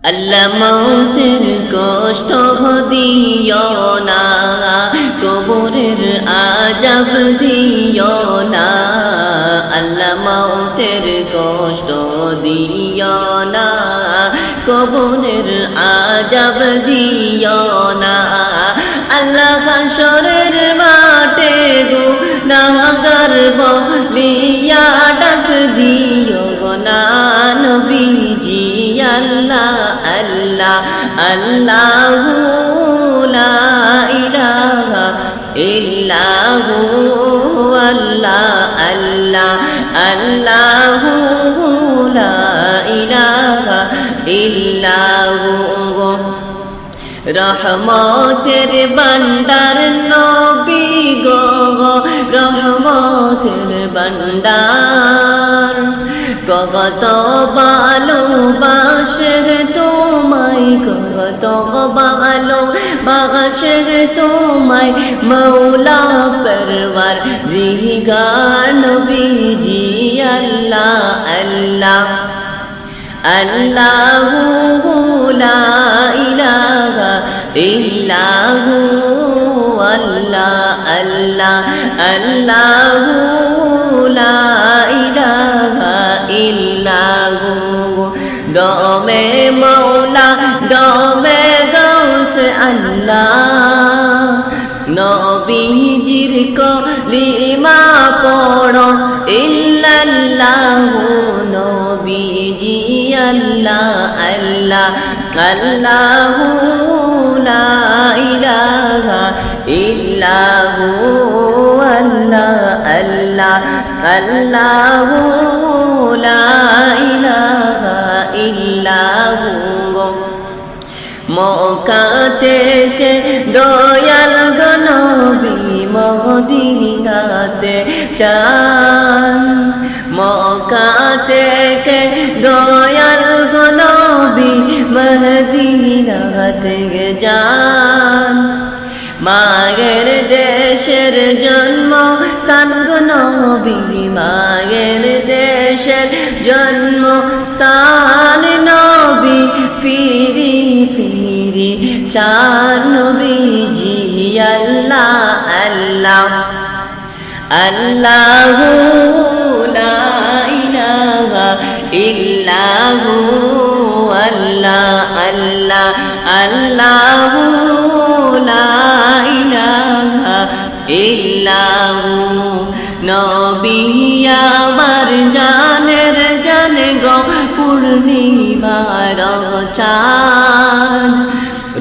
আল্লাহ মৌতের কষ্ট দিও না, কবরের আযাব দিও না। আল্লাহ মৌতের কষ্ট দিও না, কবরের আযাব দিও না। আল্লাহ হাশরের মাঠে গুনাহগার বলিয়া ডাক দিও না নবীজি। আল্লাহ আল্লাহ আল্লাহু লা ইলাহা ইল্লাহু, আল্লাহ আল্লাহ আল্লাহু লা ইলাহা ইল্লাহু। রহমতের ভান্ডার নবী গো, রহমতের ভান্ডার। কত ভালোবাসে তোমায়, কত ভালোবাসে তোমায় মৌলা পরওয়ার দিগার নবীজি। আল্লাহ আল্লাহ আল্লাহু লা ইলাহা ইল্লাহু, আল্লাহ আল্লাহ আল্লাহু লা ইলাহা ইল্লাহু। দমে মৌলা দমে গাউস আল্লাহ, নবীজির কলিমা পড়ো ইল্লাল্লাহু নবীজি। আল্লাহ আল্লাহ আল্লাহু লা ইলাহা ইল্লাহু, আল্লাহ আল্লাহ আল্লাহু লা ইলাহা ইল্লাহু। মক্কা থেকে দয়াল নবী মদিনাতে চান, মক্কা থেকে দয়াল নবী মদিনাতে যান। মায়ের দেশের জন্ম স্থান নবী, মায়ের দেশের জন্ম স্থান নবী ফিরি ফিরি চার নবীজি। আল্লাহ আল্লাহ আল্লাহু লা ইলাহা ইল্লাহু, আল্লাহ আল্লাহ আল্লাহু লা ইলাহা ইল্লাহু। নবী আমার জানের জানে গো পূর্ণিমার চাঁদ।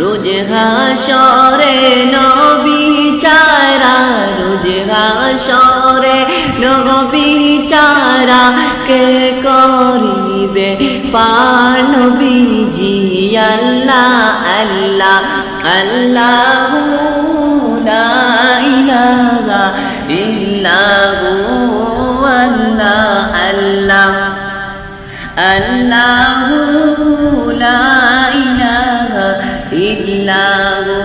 রোজ হাশরে নবী চারা, রোজ হাশরে নবী চারা কে করিবে পার নবীজি। আল্লাহ আল্লাহ আল্লাহু লা ইলাহা ইল্লাহু, আল্লাহ আল্লাহ আল্লাহু লা ইলাহা ইল্লাহু।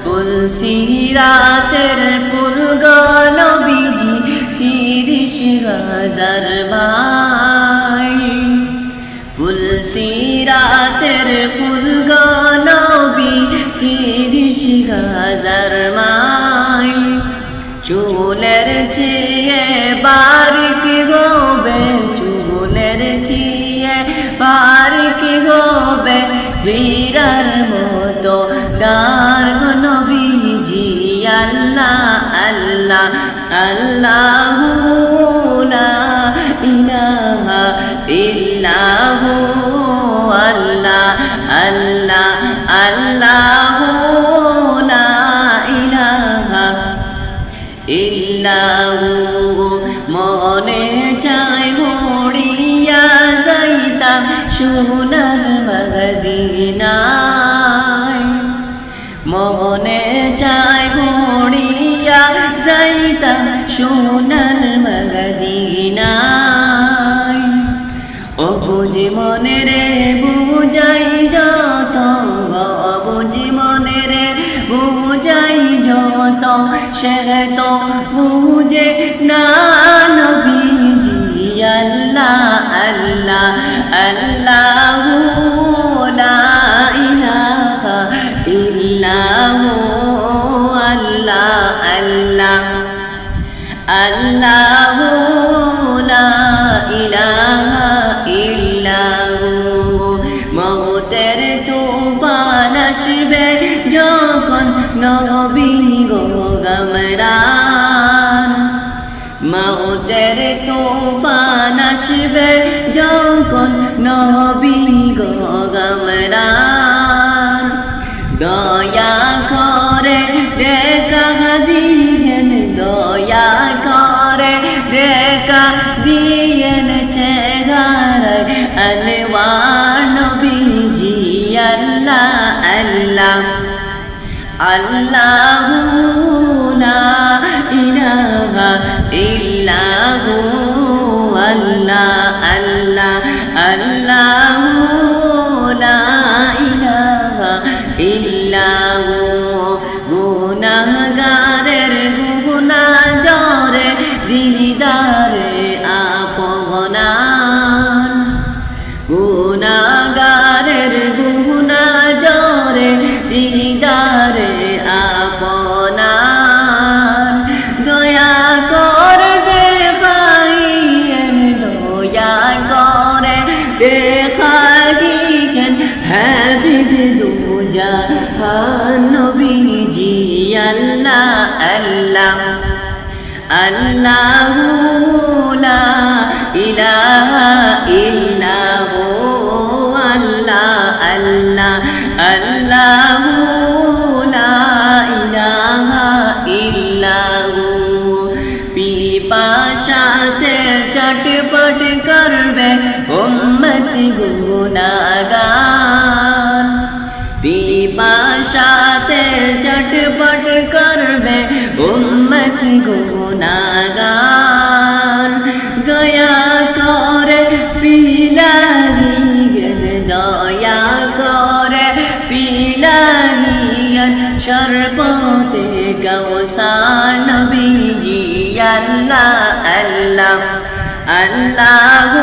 ফুলসিরাতের ফুল গো নবীজি ৩০,০০০ ভাই। ফুলসিরাতের ফুল গো নবী ৩০,০০০ মাই। চুলের চেয়ে বারিক হবে, চুলের চেয়ে বারিক হবে হীরার মতো গার নবীজি। আল্লাহ আল্লাহ আল্লাহু লা ইলাহা ইল্লাহু, আল্লাহ আল্লাহ আল্লাহু লা ইলাহা ইল্লাহু। মনে চায় উড়িয়া যাইতাম সোনার মদিনায়, মনে চায় উড়িয়া যাইতাম সোনার মদিনায়। ও বুঝি মনে রে বুঝাই যত, ও বুঝি মনে রে বুঝাই যত, সে তো বুঝে না নবীজি। আল্লাহ আল্লাহ আল্লাহু লা গামরান মৌতের তুফান আসবে যখন নবী গো গামরান দয়া করে দেখা দিয়েন দয়া করে দেখা দিয়েন চেহারায় আনওয়ার নবীজি আল্লাহ আল্লাহ আল্লাহু লা ইলাহা ইল্লাহু আল্লাহ আল্লাহ আল্লাহু লা ইলাহা ইল্লাহু গুনাহগারের গুনাহ জরে দিদারে আপনান গুনাহগারের গুনাহ জরে দিদারে আপনান দয়া করে দেখাইয়েন দয়া করে দেখাইয়েন হাবিব দুজাহান নবীজি আল্লাহ আল্লাহ আল্লাহু লা ইলাহা ইল্লাহু আল্লাহ আল্লাহ আল্লাহু লা ইলাহা ইল্লাহু পিপাসাতে চটপট করবে উম্মত গুনাহগার পিপাসাতে চটপট করবে উম্মত গুনাহগার দয়া করে পিলাইয়েন দয়া করে পিলাইয়েন শরবতে কাউসার নবীজি আল্লাহ আল্লাহ আল্লাহু